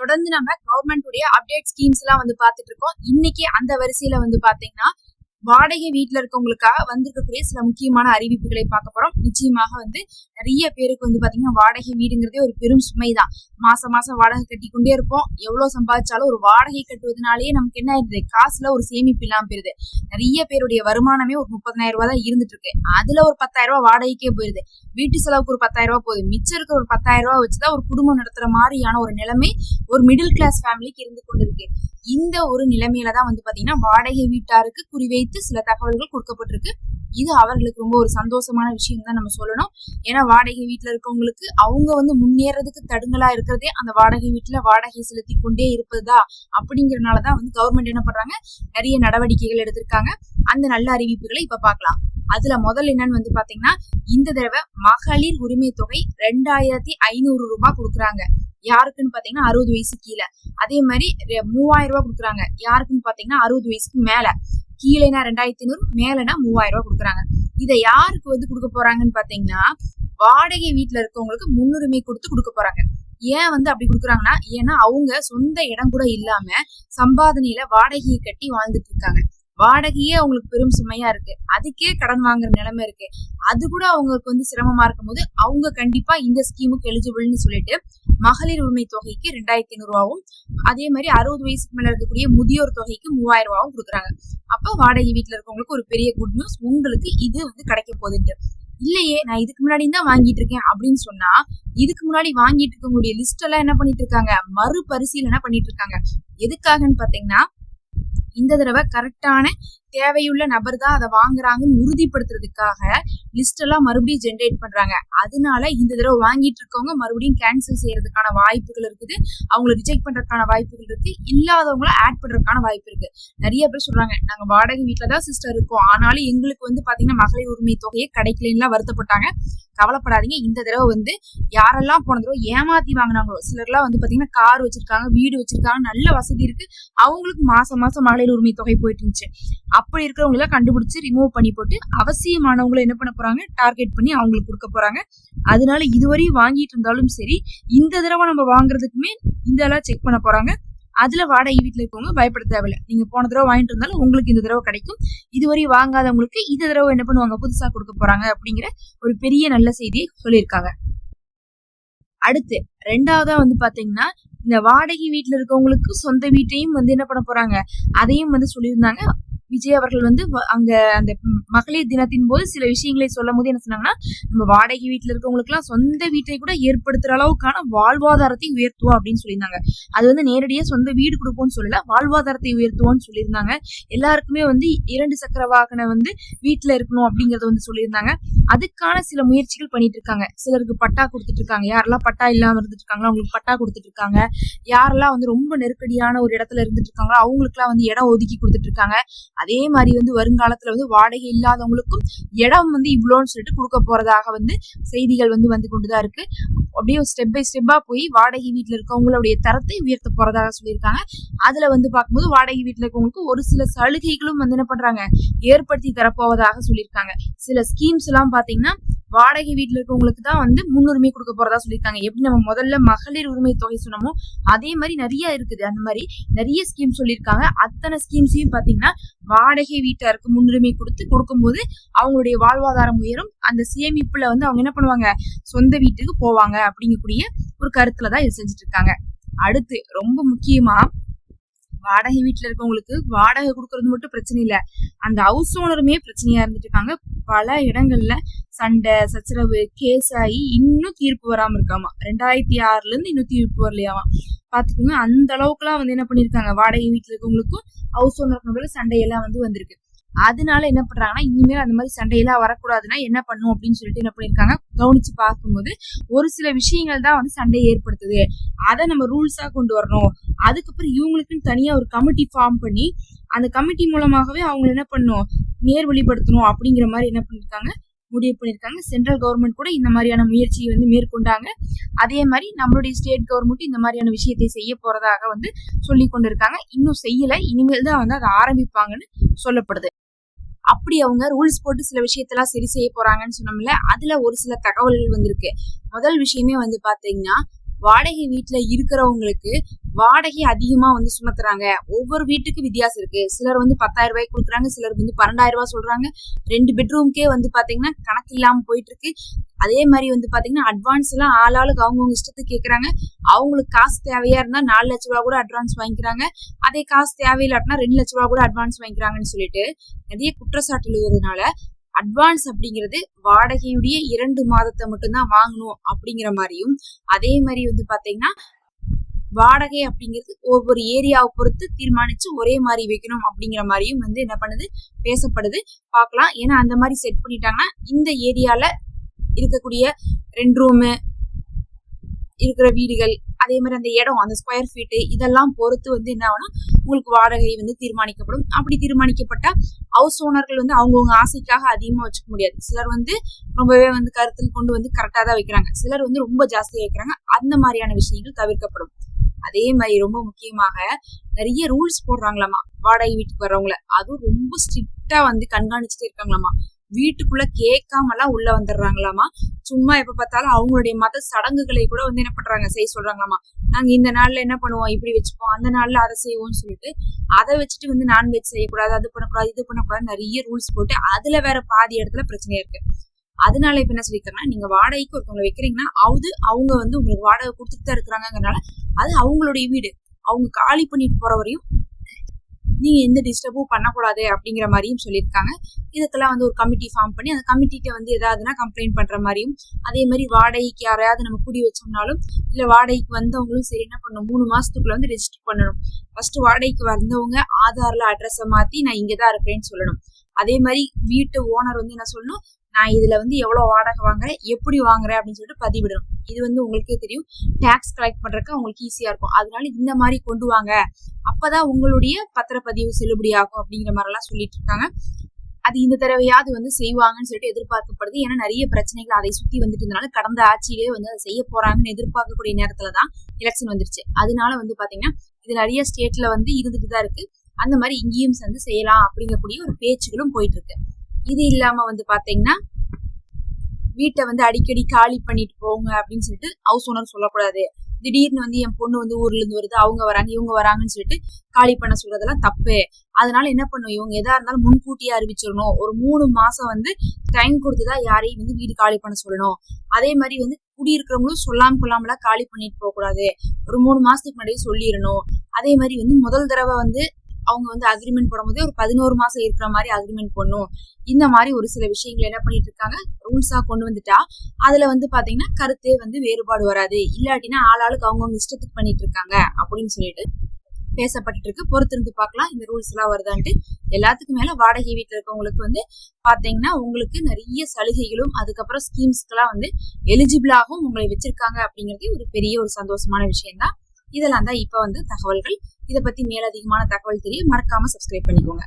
தொடர்ந்து நம்ம கவர்மெண்ட் உடைய அப்டேட் ஸ்கீம்ஸ் எல்லாம் பாத்துட்டு இருக்கோம். இன்னைக்கு அந்த வரிசையில பாத்தீங்கன்னா வாடகை வீட்டுல இருக்கவங்களுக்காக வந்திருக்கக்கூடிய சில முக்கியமான அறிவிப்புகளை பார்க்க போறோம். நிச்சயமாக நிறைய பேருக்கு பாத்தீங்கன்னா வாடகை வீடுங்கிறதே ஒரு பெரும் சுமைதான். மாசம் மாசம் வாடகை கட்டி கொண்டே இருப்போம். எவ்வளவு சம்பாதிச்சாலும் ஒரு வாடகை கட்டுவதனாலேயே நமக்கு என்ன ஆயிருது, காசுல ஒரு சேமிப்பு இல்லாம போயிருது. நிறைய பேருடைய வருமானமே ஒரு 30,000 ரூபாய் தான் இருந்துட்டு இருக்கு. அதுல ஒரு 10,000 ரூபாய் வாடகைக்கே போயிருது. வீட்டு செலவுக்கு ஒரு 10,000 ரூபாய் போகுது. மிச்சம் இருக்கிற ஒரு 10,000 ரூபாய் வச்சுதான் ஒரு குடும்பம் நடத்துற மாதிரியான ஒரு நிலைமை ஒரு மிடில் கிளாஸ் ஃபேமிலிக்கு இருந்து கொண்டு இருக்கு. இந்த ஒரு நிலைமையில தான் பாத்தீங்கன்னா வாடகை வீட்டாருக்கு குறிவைத்து சில தகவல்கள் கொடுக்கப்பட்டிருக்கு. இது அவர்களுக்கு ரொம்ப ஒரு சந்தோஷமான விஷயம் தான் நம்ம சொல்லணும். ஏன்னா வாடகை வீட்டுல இருக்கவங்களுக்கு அவங்க முன்னேறதுக்கு தடுங்கலா இருக்கிறதே அந்த வாடகை வீட்டுல வாடகை செலுத்தி கொண்டே இருப்பதா அப்படிங்கறதுனாலதான் கவர்மெண்ட் என்ன பண்றாங்க, நிறைய நடவடிக்கைகள் எடுத்திருக்காங்க. அந்த நல்ல அறிவிப்புகளை இப்ப பாக்கலாம். அதுல முதல் என்னன்னு பாத்தீங்கன்னா இந்த தடவை மகளிர் உரிமை தொகை 2,500 ரூபாய் கொடுக்குறாங்க. யாருக்குன்னு பாத்தீங்கன்னா 60 வயசு கீழே. அதே மாதிரி 3,000 ரூபாய் கொடுக்குறாங்க. யாருக்குன்னு பாத்தீங்கன்னா 60 வயசுக்கு மேல. கீழேனா 2,500, மேலனா 3,000 ரூபாய் கொடுக்குறாங்க. இதை யாருக்கு கொடுக்க போறாங்கன்னு பாத்தீங்கன்னா வாடகை வீட்டுல இருக்கவங்களுக்கு முன்னுரிமை கொடுத்து கொடுக்க போறாங்க. ஏன் அப்படி கொடுக்குறாங்கன்னா, ஏன்னா அவங்க சொந்த இடம் கூட இல்லாம சம்பாதனையில வாடகையை கட்டி வாழ்ந்துட்டு இருக்காங்க. வாடகையே அவங்களுக்கு பெரும் சுமையா இருக்கு. அதுக்கே கடன் வாங்குற நிலைமை இருக்கு. அது கூட அவங்களுக்கு சிரமமா இருக்கும் போது அவங்க கண்டிப்பா இந்த ஸ்கீமுக்கு எலிஜிபிள்னு சொல்லிட்டு மகளிர் உரிமை தொகைக்கு 2,500 ரூபாவும், அதே மாதிரி 60 வயசுக்கு மேல இருக்கக்கூடிய முதியோர் தொகைக்கு 3,000 ரூபாவும் கொடுக்குறாங்க. அப்ப வாடகை வீட்டுல இருக்கவங்களுக்கு ஒரு பெரிய குட் நியூஸ், உங்களுக்கு இது கிடைக்க போகுதுன்ட்டு. இல்லையே நான் இதுக்கு முன்னாடி தான் வாங்கிட்டு இருக்கேன் அப்படின்னு சொன்னா, இதுக்கு முன்னாடி வாங்கிட்டு இருக்கக்கூடிய லிஸ்ட் எல்லாம் என்ன பண்ணிட்டு இருக்காங்க, மறுபரிசீலனை பண்ணிட்டு இருக்காங்க. எதுக்காகன்னு பாத்தீங்கன்னா இந்த தடவை கரெக்டான தேவையுள்ள நபர் தான் அதை வாங்குறாங்கன்னு உறுதிப்படுத்துறதுக்காக லிஸ்ட் எல்லாம் மறுபடியும் ஜென்ரேட் பண்றாங்க. அதனால இந்த தடவை வாங்கிட்டு இருக்கவங்க மறுபடியும் கேன்சல் செய்யறதுக்கான வாய்ப்புகள் இருக்குது. அவங்களை ரிஜெக்ட் பண்றதுக்கான வாய்ப்புகள் இருக்கு. இல்லாதவங்கள ஆட் பண்றதுக்கான வாய்ப்பு இருக்கு. நிறைய பேர் சொல்றாங்க, நாங்க வாடகை வீட்டுலதான் சிஸ்டர் இருக்கோம், ஆனாலும் எங்களுக்கு பாத்தீங்கன்னா மகளிர் உரிமை தொகையை கிடைக்கலன்னு வருத்தப்பட்டாங்க. கவலைப்படாதீங்க. இந்த தடவை யாரெல்லாம் போன தடவை ஏமாத்தி வாங்கினாங்களோ, சிலர்லாம் பாத்தீங்கன்னா கார் வச்சிருக்காங்க, வீடு வச்சிருக்காங்க, நல்ல வசதி இருக்கு, அவங்களுக்கு மாசம் மாசம் மகளிர் உரிமை தொகை போயிட்டு இருந்துச்சு. அப்படி இருக்கிறவங்கள கண்டுபிடிச்சு ரிமூவ் பண்ணி போட்டு அவசியமானவங்களை என்ன பண்ண போறாங்க, டார்கெட் பண்ணி அவங்களுக்கு கொடுக்க போறாங்க. அதனால இதுவரையும் வாங்கிட்டு இருந்தாலும் சரி, இந்த தடவை நம்ம வாங்குறதுக்குமே இதெல்லாம் செக் பண்ண போறாங்க. அதுல வாடகை வீட்டுல இருக்கவங்க பயப்பட தேவையில்லை. நீங்க போன தடவை வாங்கிட்டு இருந்தாலும் உங்களுக்கு இந்த தடவை கிடைக்கும். இதுவரை வாங்காதவங்களுக்கு இந்த தடவை என்ன பண்ணுவாங்க, புதுசா கொடுக்க போறாங்க அப்படிங்கிற ஒரு பெரிய நல்ல செய்தியை சொல்லியிருக்காங்க. அடுத்து ரெண்டாவதா பாத்தீங்கன்னா இந்த வாடகை வீட்டுல இருக்கவங்களுக்கு சொந்த வீட்டையும் என்ன பண்ண போறாங்க, அதையும் சொல்லியிருந்தாங்க. விஜய் அவர்கள் அங்க அந்த மகளிர் தினத்தின் போது சில விஷயங்களை சொல்லும் போது என்ன சொன்னாங்கன்னா, நம்ம வாடகை வீட்டுல இருக்கவங்களுக்கு எல்லாம் சொந்த வீட்டை கூட ஏற்படுத்துற அளவுக்கான வாழ்வாதாரத்தை உயர்த்துவோம் அப்படின்னு சொல்லியிருந்தாங்க. அது நேரடியா சொந்த வீடு கொடுப்போம்னு சொல்லல, வாழ்வாதாரத்தை உயர்த்துவோம்னு சொல்லியிருந்தாங்க. எல்லாருக்குமே 2 சக்கர வாகனம் வீட்டுல இருக்கணும் அப்படிங்கறத சொல்லியிருந்தாங்க. அதுக்கான சில முயற்சிகள் பண்ணிட்டு இருக்காங்க. சிலருக்கு பட்டா கொடுத்துட்டு இருக்காங்க. யாரெல்லாம் பட்டா இல்லாம இருந்துட்டு இருக்காங்களோ அவங்களுக்கு பட்டா கொடுத்துட்டு இருக்காங்க. யாரெல்லாம் ரொம்ப நெருக்கடியான ஒரு இடத்துல இருந்துட்டு இருக்காங்களோ அவங்களுக்கு எல்லாம் இடம் ஒதுக்கி கொடுத்துட்டு இருக்காங்க. அதே மாதிரி வருங்காலத்துல வாடகை இல்லாதவங்களுக்கும் இடம் இவ்வளோன்னு சொல்லிட்டு கொடுக்க போறதாக செய்திகள் வந்து கொண்டுதான் இருக்கு. அப்படியே ஸ்டெப் பை ஸ்டெப்பா போய் வாடகை வீட்டுல இருக்கவங்களுடைய தரத்தை உயர்த்த போறதாக சொல்லியிருக்காங்க. அதுல பார்க்கும்போது வாடகை வீட்டுல இருக்கவங்களுக்கு ஒரு சில சலுகைகளும் என்ன பண்றாங்க, ஏற்படுத்தி தரப்போவதாக சொல்லியிருக்காங்க. சில ஸ்கீம்ஸ் எல்லாம் பாத்தீங்கன்னா வாடகை வீட்டுல இருக்கவங்களுக்கு தான் முன்னுரிமை கொடுக்க போறதா சொல்லியிருக்காங்க. எப்படி நம்ம முதல்ல மகளிர் உரிமை தொகை சொன்னமோ அதே மாதிரி நிறைய இருக்குது. அந்த மாதிரி நிறைய ஸ்கீம் சொல்லியிருக்காங்க. அத்தனை ஸ்கீம்ஸையும் பாத்தீங்கன்னா வாடகை வீட்டாருக்கு முன்னுரிமை கொடுக்கும்போது அவங்களுடைய வாழ்வாதாரம் உயரும். அந்த சேமிப்புல அவங்க என்ன பண்ணுவாங்க, சொந்த வீட்டுக்கு போவாங்க அப்படிங்கக்கூடிய ஒரு கருத்துலதான் இது செஞ்சுட்டு இருக்காங்க. அடுத்து ரொம்ப முக்கியமா வாடகை வீட்டுல இருக்கவங்களுக்கு வாடகை கொடுக்கறது மட்டும் பிரச்சனை இல்ல, அந்த ஹவுஸ் ஓனருமே பிரச்சனையா இருந்துட்டு இருக்காங்க. பல இடங்கள்ல சண்டை சச்சரவு கேஸ் ஆகி இன்னும் தீர்ப்பு வராம இருக்காமா. 2006ல இருந்து இன்னும் தீர்ப்பு வரலையாமா. பாத்துக்கோங்க, அந்த அளவுக்கு எல்லாம் என்ன பண்ணிருக்காங்க, வாடகை வீட்டுல இருக்கவங்களுக்கும் ஹவுஸ் ஓனருக்கும் சண்டையெல்லாம் வந்திருக்கு. அதனால என்ன பண்றாங்கன்னா, இனிமேல் அந்த மாதிரி சண்டையெல்லாம் வரக்கூடாதுன்னா என்ன பண்ணும் அப்படின்னு சொல்லிட்டு என்ன பண்ணிருக்காங்க, கவனிச்சு பார்க்கும்போது ஒரு சில விஷயங்கள் தான் சண்டையை ஏற்படுத்துது, அதை நம்ம ரூல்ஸா கொண்டு வரணும். அதுக்கப்புறம் இவங்களுக்குன்னு தனியா ஒரு கமிட்டி ஃபார்ம் பண்ணி அந்த கமிட்டி மூலமாகவே அவங்க என்ன பண்ணும், நேர்வழிப்படுத்தணும் அப்படிங்கிற மாதிரி என்ன பண்ணிருக்காங்க, முடிவு பண்ணிருக்காங்க. சென்ட்ரல் கவர்மெண்ட் கூட இந்த மாதிரியான முயற்சியை மேற்கொண்டாங்க. அதே மாதிரி நம்மளுடைய ஸ்டேட் கவர்மெண்ட் இந்த மாதிரியான விஷயத்தை செய்ய போறதாக சொல்லி கொண்டிருக்காங்க. இன்னும் செய்யல, இனிமேல் தான் அதை ஆரம்பிப்பாங்கன்னு சொல்லப்படுது. அப்படி அவங்க ரூல்ஸ் போட்டு சில விஷயத்தெல்லாம் சரி செய்ய போறாங்கன்னு சொன்னோம்ல, அதுல ஒரு சில தகவல்கள் வந்திருக்கு. முதல் விஷயமே பாத்தீங்கன்னா வாடகை வீட்டுல இருக்கிறவங்களுக்கு வாடகை அதிகமா வந்து சுமத்துறாங்க. ஒவ்வொரு வீட்டுக்கு வித்தியாசம் இருக்கு. சிலர் வந்து 10,000 ரூபாய் கொடுக்குறாங்க, சிலர் வந்து 12,000 ரூபாய் சொல்றாங்க. 2 பெட்ரூம்க்கே வந்து பாத்தீங்கன்னா கணக்கு இல்லாம போயிட்டு இருக்கு. அதே மாதிரி வந்து பாத்தீங்கன்னா அட்வான்ஸ் எல்லாம் ஆளாளுக்கு அவங்கவுங்க இஷ்டத்துக்கு கேக்குறாங்க. அவங்களுக்கு காசு தேவையா இருந்தா 4 லட்ச ரூபாய் கூட அட்வான்ஸ் வாங்கிக்கிறாங்க. அதே காசு தேவையில்லாட்டினா 2 லட்ச ரூபாய் கூட அட்வான்ஸ் வாங்கிக்கிறாங்கன்னு சொல்லிட்டு நிறைய குற்றச்சாட்டு எழுதுறதுனால அட்வான்ஸ் அப்படிங்கிறது வாடகையுடைய 2 மாதத்தை மட்டும்தான் வாங்கணும் அப்படிங்கிற மாதிரியும், அதே மாதிரி வந்து பாத்தீங்கன்னா வாடகை அப்படிங்கிறது ஒவ்வொரு ஏரியாவை பொறுத்து தீர்மானிச்சு ஒரே மாதிரி வைக்கணும் அப்படிங்கிற மாதிரியும் வந்து என்ன பண்ணுது, பேசப்படுது. பார்க்கலாம். ஏன்னா அந்த மாதிரி செட் பண்ணிட்டாங்கன்னா இந்த ஏரியால இருக்கக்கூடிய 2 ரூமு இருக்கிற வீடுகள், அதே மாதிரி அந்த இடம், அந்த ஸ்கொயர் ஃபீட்டு இதெல்லாம் பொறுத்து வந்து என்ன ஆகும்னா உங்களுக்கு வாடகை வந்து தீர்மானிக்கப்படும். அப்படி தீர்மானிக்கப்பட்ட ஹவுஸ் ஓனர்கள் வந்து அவங்கவுங்க ஆசைக்காக அதிகமா வச்சுக்க முடியாது. சிலர் வந்து ரொம்பவே வந்து கருத்தில் கொண்டு வந்து கரெக்டா தான் வைக்கிறாங்க, சிலர் வந்து ரொம்ப ஜாஸ்தியா வைக்கிறாங்க. அந்த மாதிரியான விஷயங்கள் தவிர்க்கப்படும். அதே மாதிரி ரொம்ப முக்கியமாக நிறைய ரூல்ஸ் போடுறாங்களாமா வாடகை வீட்டுக்கு வர்றவங்கள. அதுவும் ரொம்ப ஸ்ட்ரிக்டா வந்து கண்காணிச்சுட்டே இருக்காங்களாமா. வீட்டுக்குள்ள கேட்காமலாம் உள்ள வந்துடுறாங்களாமா. சும்மா எப்ப பார்த்தாலும் அவங்களுடைய மத சடங்குகளை கூட வந்து என்ன பண்றாங்க, செய்ய சொல்றாங்களாமா. நாங்க இந்த நாள்ல என்ன பண்ணுவோம், இப்படி வச்சுப்போம், அந்த நாள்ல அதை செய்வோம்னு சொல்லிட்டு அதை வச்சுட்டு வந்து நான்வெஜ் செய்யக்கூடாது, அது பண்ணக்கூடாது, இது பண்ணக்கூடாது, நிறைய ரூல்ஸ் போட்டு அதுல வேற பாதி இடத்துல பிரச்சனையா இருக்கு. அதனால இப்ப என்ன சொல்லியிருக்காங்கன்னா, நீங்க வாடகைக்கு ஒருத்தவங்களை வைக்கிறீங்கன்னா அவங்க வந்து உங்களுக்கு வாடகை கொடுத்துட்டு தான் இருக்கிறாங்கனால அது அவங்களுடைய வீடு, அவங்க காலி பண்ணிட்டு போற வரையும் நீங்க எந்த டிஸ்டர்பும் பண்ணக்கூடாது அப்படிங்கிற மாதிரியும் சொல்லியிருக்காங்க. இதுக்கெல்லாம் வந்து ஒரு கமிட்டி ஃபார்ம் பண்ணி அந்த கமிட்டிட்ட வந்து ஏதாவதுன்னா கம்ப்ளைண்ட் பண்ற மாதிரியும், அதே மாதிரி வாடகைக்கு யாரையாவது நம்ம குடி வச்சோம்னாலும் இல்ல வாடகைக்கு வந்தவங்களும் சரி என்ன பண்ணணும், 3 மாசத்துக்குள்ள வந்து ரெஜிஸ்டர் பண்ணணும். ஃபர்ஸ்ட் வாடகைக்கு வந்தவங்க ஆதார்ல அட்ரஸை மாத்தி நான் இங்கதான் இருக்கிறேன்னு சொல்லணும். அதே மாதிரி வீட்டு ஓனர் வந்து என்ன சொல்லணும், நான் இதுல வந்து எவ்வளவு வாடகை வாங்குறேன், எப்படி வாங்குறேன் அப்படின்னு சொல்லிட்டு பதிவிடணும். இது வந்து உங்களுக்கே தெரியும், டாக்ஸ் கலெக்ட் பண்றதுக்கு அவங்களுக்கு ஈஸியா இருக்கும். அதனால இந்த மாதிரி கொண்டு வாங்க, அப்பதான் உங்களுடைய பத்திரப்பதிவு செல்லுபடி ஆகும் அப்படிங்கிற மாதிரி எல்லாம் சொல்லிட்டு இருக்காங்க. அது இந்த தடவையாவது வந்து செய்வாங்கன்னு சொல்லிட்டு எதிர்பார்க்கப்படுது. ஏன்னா நிறைய பிரச்சனைகள் அதை சுத்தி வந்துட்டு இருந்தனால கடந்த ஆட்சியிலே வந்து அதை செய்ய போறாங்கன்னு எதிர்பார்க்கக்கூடிய நேரத்துலதான் எலெக்ஷன் வந்துருச்சு. அதனால வந்து பாத்தீங்கன்னா இது நிறைய ஸ்டேட்ல வந்து இருந்துட்டு தான் இருக்கு. அந்த மாதிரி இங்கேயும் வந்து செய்யலாம் அப்படிங்கக்கூடிய ஒரு பேச்சுகளும் போயிட்டு இருக்கு. இது இல்லாம வந்து பாத்தீங்கன்னா வீட்டை வந்து அடிக்கடி காலி பண்ணிட்டு போங்க அப்படின்னு சொல்லிட்டு ஹவுஸ் ஓனர் சொல்லக்கூடாது. திடீர்னு வந்து என் பொண்ணு வந்து ஊர்ல இருந்து வருது, அவங்க வராங்க இவங்க வராங்கன்னு சொல்லிட்டு காலி பண்ண சொல்றதெல்லாம் தப்பு. அதனால என்ன பண்ணும், இவங்க எதா இருந்தாலும் முன்கூட்டியே அறிவிச்சிடணும். ஒரு 3 மாசம் வந்து டைம் கொடுத்துதான் யாரையும் வந்து வீடு காலி பண்ண சொல்லணும். அதே மாதிரி வந்து குடியிருக்கிறவங்களும் சொல்லாம கொள்ளாமலாம் காலி பண்ணிட்டு போக கூடாது. ஒரு 3 மாசத்துக்கு முன்னாடியே சொல்லிடணும். அதே மாதிரி வந்து முதல் தடவை வந்து அவங்க வந்து அக்ரிமெண்ட் போடும்போதே ஒரு 11 மாசம் இருக்கிற மாதிரி அக்ரிமெண்ட் பண்ணும். இந்த மாதிரி ஒரு சில விஷயங்கள் என்ன பண்ணிட்டு இருக்காங்க, ரூல்ஸா கொண்டு வந்துட்டா அதுல வந்து பாத்தீங்கன்னா கருத்தே வந்து வேறுபாடு வராது. இல்லாட்டினா ஆளாளுக்கு அவங்கவுங்க இஷ்டத்துக்கு பண்ணிட்டு இருக்காங்க அப்படின்னு சொல்லிட்டு பேசப்பட்டு இருக்கு. பொறுத்திருந்து பார்க்கலாம் இந்த ரூல்ஸ் எல்லாம் வருதான்ட்டு. எல்லாத்துக்கும் மேல வாடகை வீட்டுல இருக்கவங்களுக்கு வந்து பாத்தீங்கன்னா உங்களுக்கு நிறைய சலுகைகளும் அதுக்கப்புறம் ஸ்கீம்ஸ்க்கெல்லாம் வந்து எலிஜிபிளாகவும் உங்களை வச்சிருக்காங்க அப்படிங்கிறது ஒரு பெரிய ஒரு சந்தோஷமான விஷயம் தான். இதெல்லாம் தான் இப்ப வந்து தகவல்கள். இதை பத்தி மேலதிகமான தகவல் தெரிய மறக்காம சப்ஸ்கிரைப் பண்ணிக்கோங்க.